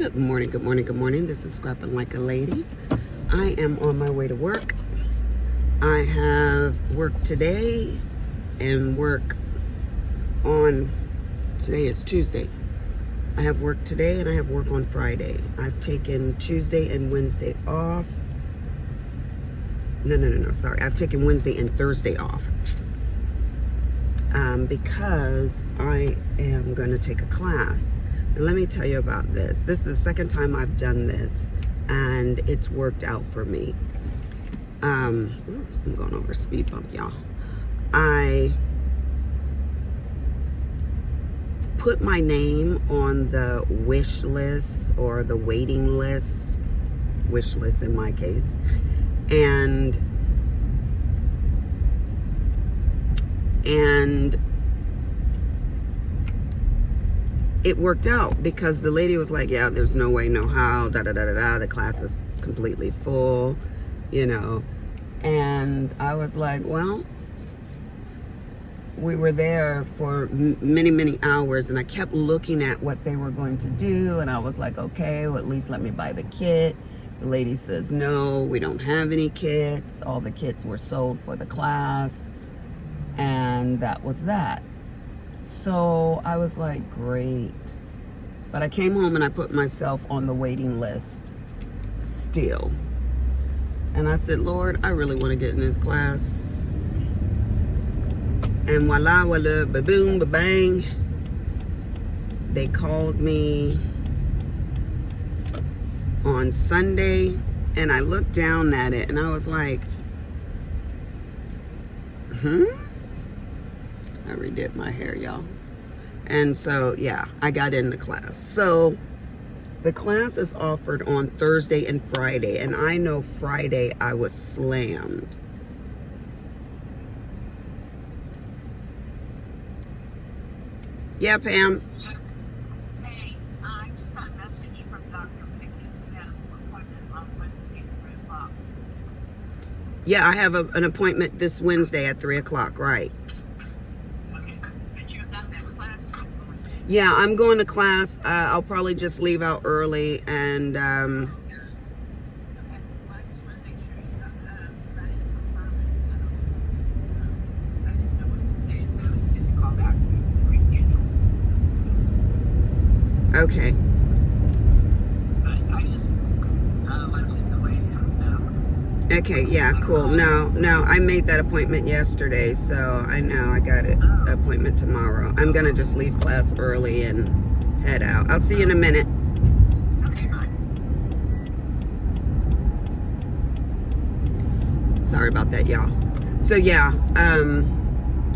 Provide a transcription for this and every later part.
Good morning, good morning, good morning. This is Scrapping Like a Lady. I am on my way to work. I have work today and work on, today is Tuesday. I have work today and I have work on Friday. I've taken Tuesday and Wednesday off. No, sorry. I've taken Wednesday and Thursday off. Because I am going to take a class. And let me tell you about this. This is the second time I've done this, and it's worked out for me. I'm going over a speed bump, y'all. I put my name on the wish list or the waiting list, wish list in my case, and it worked out because the lady was like, yeah, there's no way, no how, the class is completely full, you know. And I was like, well, we were there for many hours, and I kept looking at what they were going to do, and I was like, okay, well, at least let me buy the kit. The lady says, no, we don't have any kits. All the kits were sold for the class, and that was that. So I was like, great. But I came home and I put myself on the waiting list still. And I said, Lord, I really want to get in this class. And voila, ba-boom, ba-bang. They called me on Sunday, and I looked down at it and I was like, I redid my hair, y'all. And so, yeah, I got in the class. So the class is offered on Thursday and Friday. And I know Friday I was slammed. Yeah, Pam. Hey, I just got a message from Dr. Pickett. We had an appointment on Wednesday at 3 o'clock. Yeah, I have an appointment this Wednesday at 3 o'clock, right? Yeah, I'm going to class. I'll probably just leave out early and okay. Okay, yeah, cool. No, I made that appointment yesterday, so I know I got an appointment tomorrow. I'm going to just leave class early and head out. I'll see you in a minute. Okay, bye. Sorry about that, y'all. So, yeah,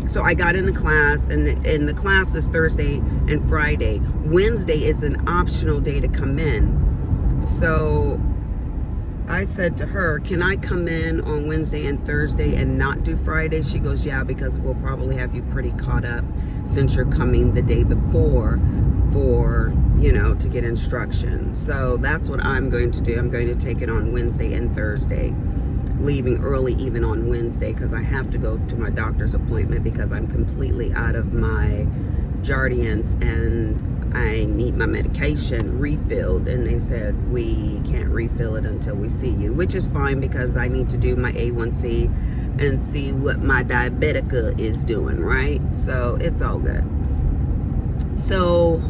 so I got in the class, and the class is Thursday and Friday. Wednesday is an optional day to come in. So I said to her, can I come in on Wednesday and Thursday and not do Friday? She goes, yeah, because we'll probably have you pretty caught up since you're coming the day before for, you know, to get instruction. So that's what I'm going to do. I'm going to take it on Wednesday and Thursday, leaving early even on Wednesday because I have to go to my doctor's appointment because I'm completely out of my Jardiance and I need my medication refilled, and they said we can't refill it until we see you, which is fine because I need to do my A1C and see what my diabetica is doing, right? So it's all good. So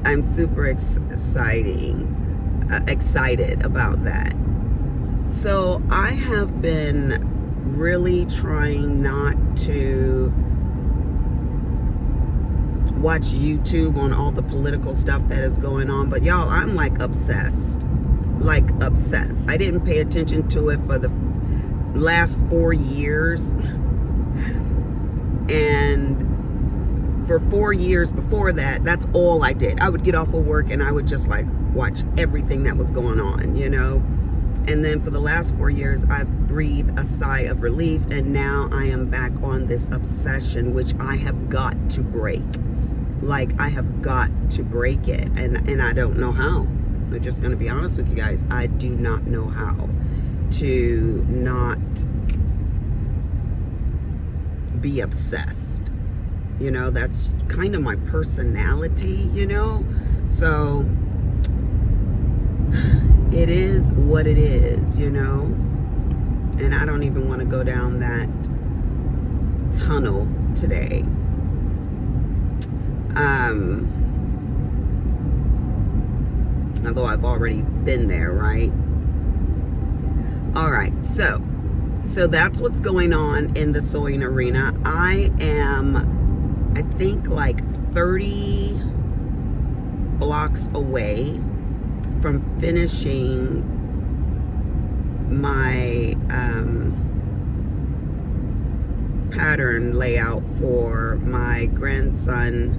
I'm super excited about that. So I have been really trying not to watch YouTube on all the political stuff that is going on. But y'all, I'm like obsessed. Like obsessed. I didn't pay attention to it for the last 4 years. And for 4 years before that, that's all I did. I would get off of work and I would just like watch everything that was going on, you know. And then for the last 4 years, I've breathed a sigh of relief, and now I am back on this obsession, which I have got to break. Like, I have got to break it, and I don't know how. I'm just going to be honest with you guys. I do not know how to not be obsessed. You know, that's kind of my personality, you know? So it is what it is, you know? And I don't even want to go down that tunnel today. Although I've already been there, right? All right, so that's what's going on in the sewing arena. I am, I think, like 30 blocks away from finishing my pattern layout for my grandson.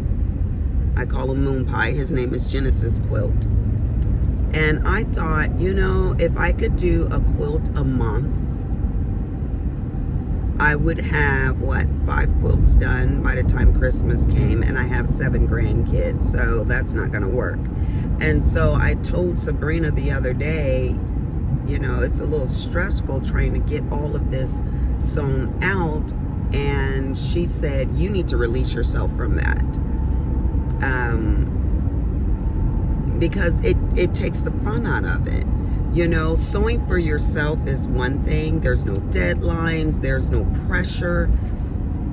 I call him Moon Pie. His name is Genesis Quilt. And I thought, you know, if I could do a quilt a month, I would have, 5 quilts done by the time Christmas came, and I have 7 grandkids, so that's not going to work. And so I told Sabrina the other day, you know, it's a little stressful trying to get all of this sewn out, and she said, you need to release yourself from that. Because it takes the fun out of it. You know, sewing for yourself is one thing. There's no deadlines, there's no pressure.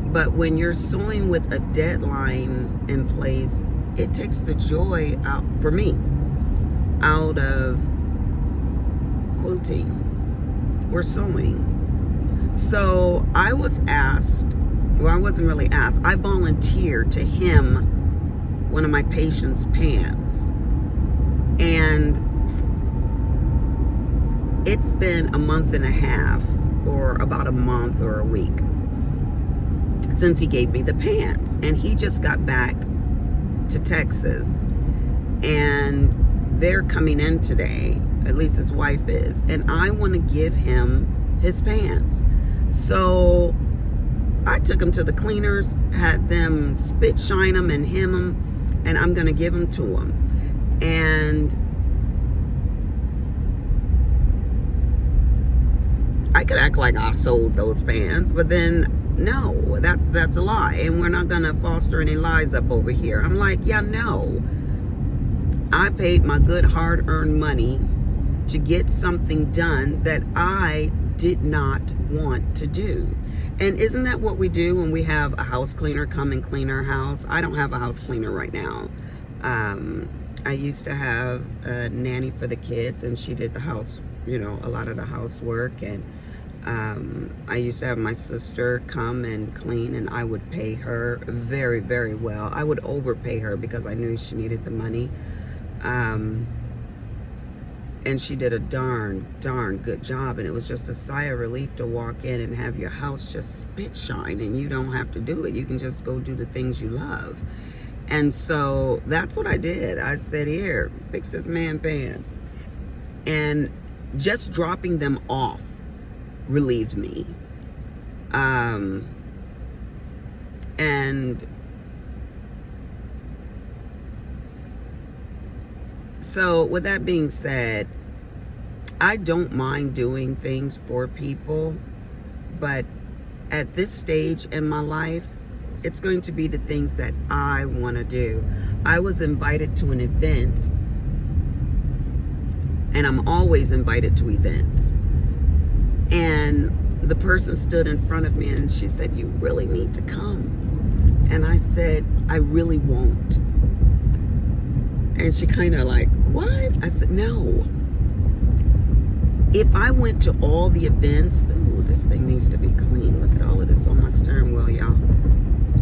But when you're sewing with a deadline in place, it takes the joy out, for me, out of quilting or sewing. So I was asked, well, I wasn't really asked, I volunteered to hem one of my patients' pants. And it's been a month and a half, or about a month or a week, since he gave me the pants. And he just got back to Texas. And they're coming in today, at least his wife is. And I want to give him his pants. So I took him to the cleaners, had them spit shine them and hem them, and I'm going to give them to him. And I could act like I sold those pants, but then no, that's a lie, and we're not gonna foster any lies up over here. I'm like, yeah, no, I paid my good hard-earned money to get something done that I did not want to do. And isn't that what we do when we have a house cleaner come and clean our house? I don't have a house cleaner right now. I used to have a nanny for the kids, and she did the house, you know, a lot of the housework. And I used to have my sister come and clean, and I would pay her very, very well. I would overpay her because I knew she needed the money. And she did a darn good job. And it was just a sigh of relief to walk in and have your house just spit shine, and you don't have to do it. You can just go do the things you love. And so that's what I did. I said, here, fix this man pants. And just dropping them off relieved me. And so with that being said, I don't mind doing things for people, but at this stage in my life, it's going to be the things that I want to do. I was invited to an event, and I'm always invited to events. And the person stood in front of me and she said, you really need to come. And I said, I really won't. And she kind of like, what? I said, no. If I went to all the events, ooh, this thing needs to be clean. Look at all of this on my steering wheel, y'all.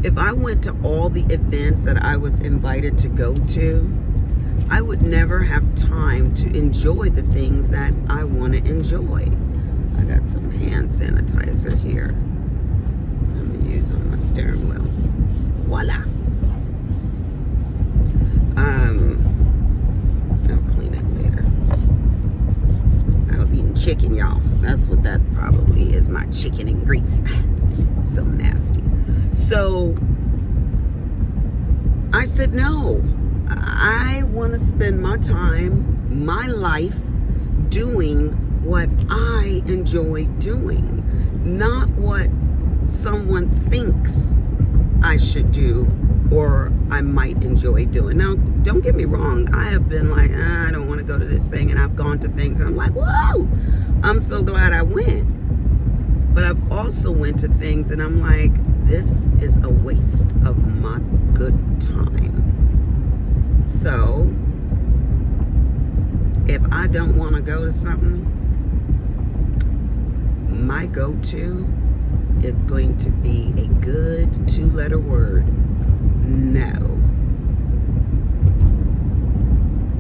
If I went to all the events that I was invited to go to, I would never have time to enjoy the things that I want to enjoy. I got some hand sanitizer here I'm going to use on my steering wheel. Voila. I'll clean it later. I was eating chicken, y'all. That's what that probably is, my chicken and grease. So nasty. So I said, no, I want to spend my time, my life, doing what I enjoy doing, not what someone thinks I should do or I might enjoy doing. Now, don't get me wrong. I have been like, I don't want to go to this thing. And I've gone to things and I'm like, whoa, I'm so glad I went. But I've also went to things and I'm like, this is a waste of my good time. So if I don't want to go to something, my go-to is going to be a good 2-letter word. No.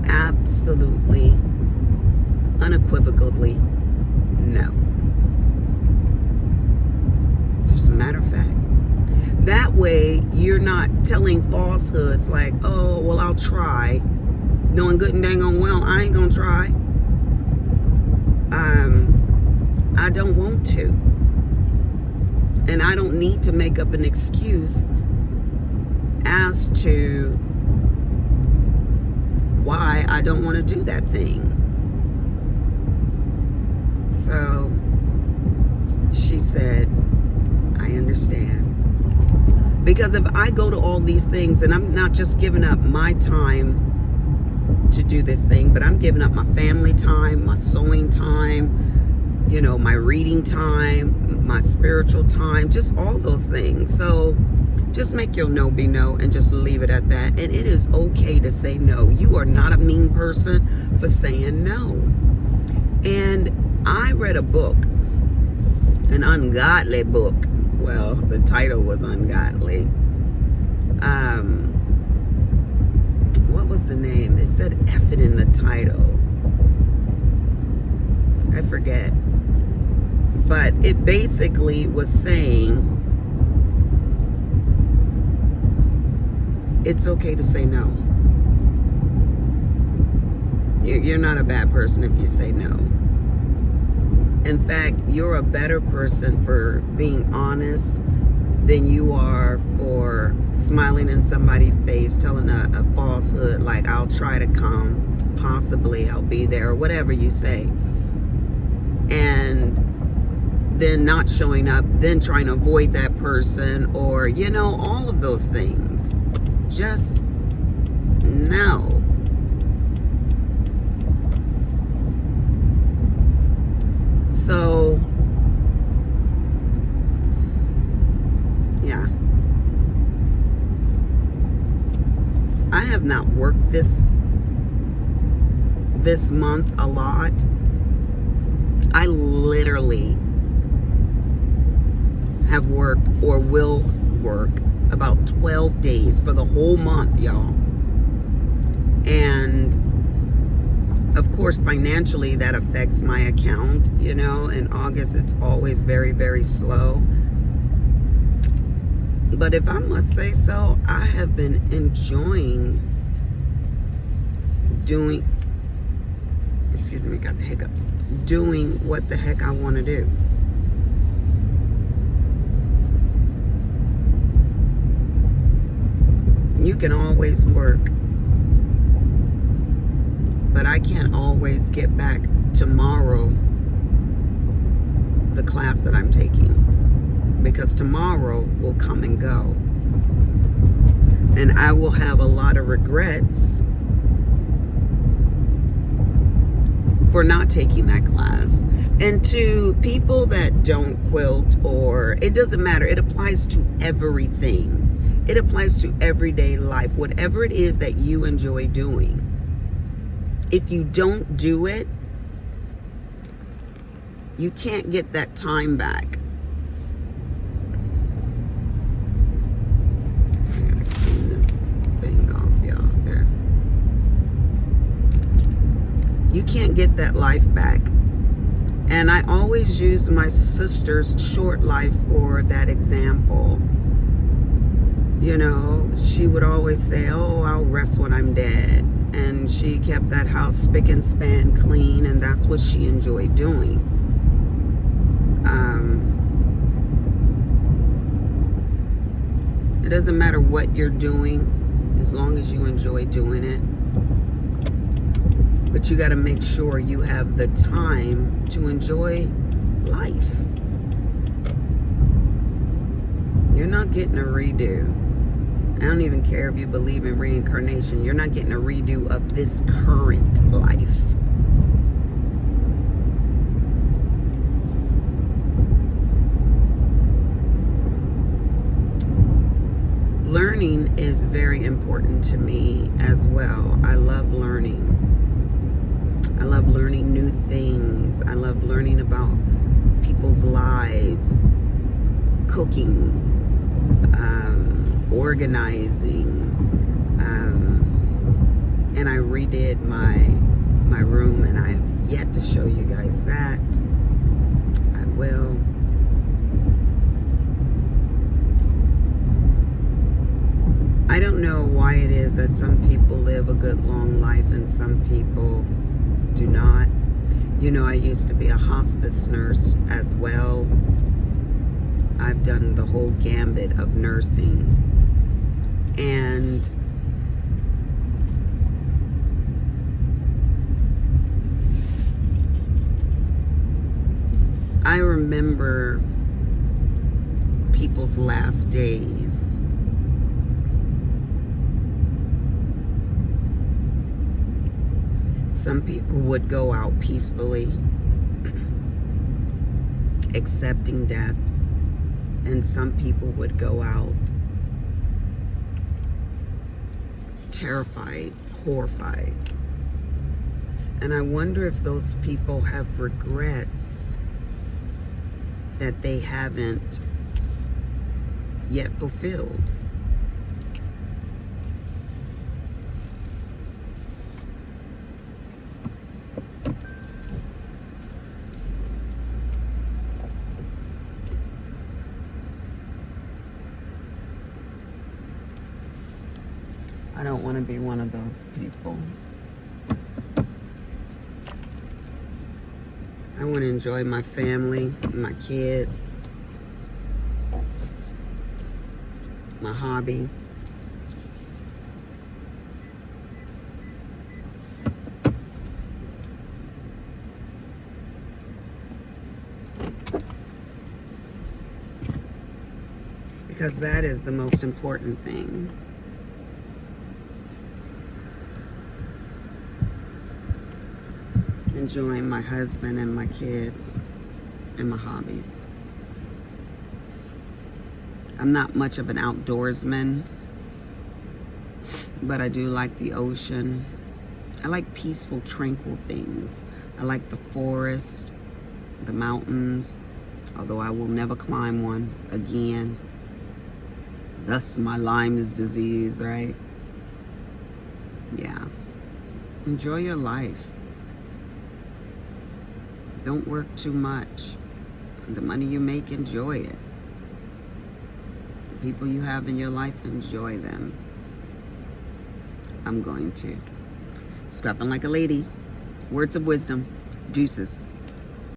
Absolutely, unequivocally, no. Just a matter of fact. That way, you're not telling falsehoods like, oh, well, I'll try. Knowing good and dang on well, I ain't gonna try. I don't want to. And I don't need to make up an excuse as to why I don't want to do that thing. So she said, I understand. Because if I go to all these things, and I'm not just giving up my time to do this thing, but I'm giving up my family time, my sewing time, you know, my reading time, my spiritual time, just all those things. So just make your no be no and just leave it at that. And it is okay to say no. You are not a mean person for saying no. And I read a book, an ungodly book. Well, the title was ungodly. What was the name? It said F it in the title. I forget. But it basically was saying it's okay to say no. You're not a bad person if you say no. In fact, you're a better person for being honest than you are for smiling in somebody's face, telling a falsehood like, I'll try to come, possibly I'll be there, or whatever you say. And then not showing up, then trying to avoid that person, or, you know, all of those things. Just no. So, yeah. I have not worked this month a lot. I literally have worked or will work about 12 days for the whole month, y'all. And of course, financially, that affects my account. You know, in August, it's always very, very slow. But if I must say so, I have been enjoying doing, excuse me, got the hiccups, doing what the heck I want to do. You can always work, but I can't always get back tomorrow the class that I'm taking, because tomorrow will come and go, and I will have a lot of regrets for not taking that class. And to people that don't quilt, or it doesn't matter, it applies to everything. It applies to everyday life, whatever it is that you enjoy doing. If you don't do it, you can't get that time back. I gotta clean this thing off, y'all. There. You can't get that life back. And I always use my sister's short life for that example. You know, she would always say, oh, I'll rest when I'm dead. And she kept that house spick and span clean, and that's what she enjoyed doing. It doesn't matter what you're doing, as long as you enjoy doing it. But you got to make sure you have the time to enjoy life. You're not getting a redo. I don't even care if you believe in reincarnation. You're not getting a redo of this current life. Learning is very important to me as well. I love learning. I love learning new things. I love learning about people's lives, cooking, organizing. And I redid my room, and I have yet to show you guys that. I will. I don't know why it is that some people live a good long life and some people do not. You know, I used to be a hospice nurse as well. I've done the whole gambit of nursing. And I remember people's last days. Some people would go out peacefully, accepting death, and some people would go out terrified, horrified. And I wonder if those people have regrets that they haven't yet fulfilled. I don't want to be one of those people. I want to enjoy my family, my kids, my hobbies. Because that is the most important thing. Enjoying my husband and my kids and my hobbies. I'm not much of an outdoorsman, but I do like the ocean. I like peaceful, tranquil things. I like the forest, the mountains, although I will never climb one again. Thus my Lyme's disease, right? Yeah. Enjoy your life. Don't work too much. The money you make, enjoy it. The people you have in your life, enjoy them. I'm going to. Scrapping like a lady. Words of wisdom. Deuces.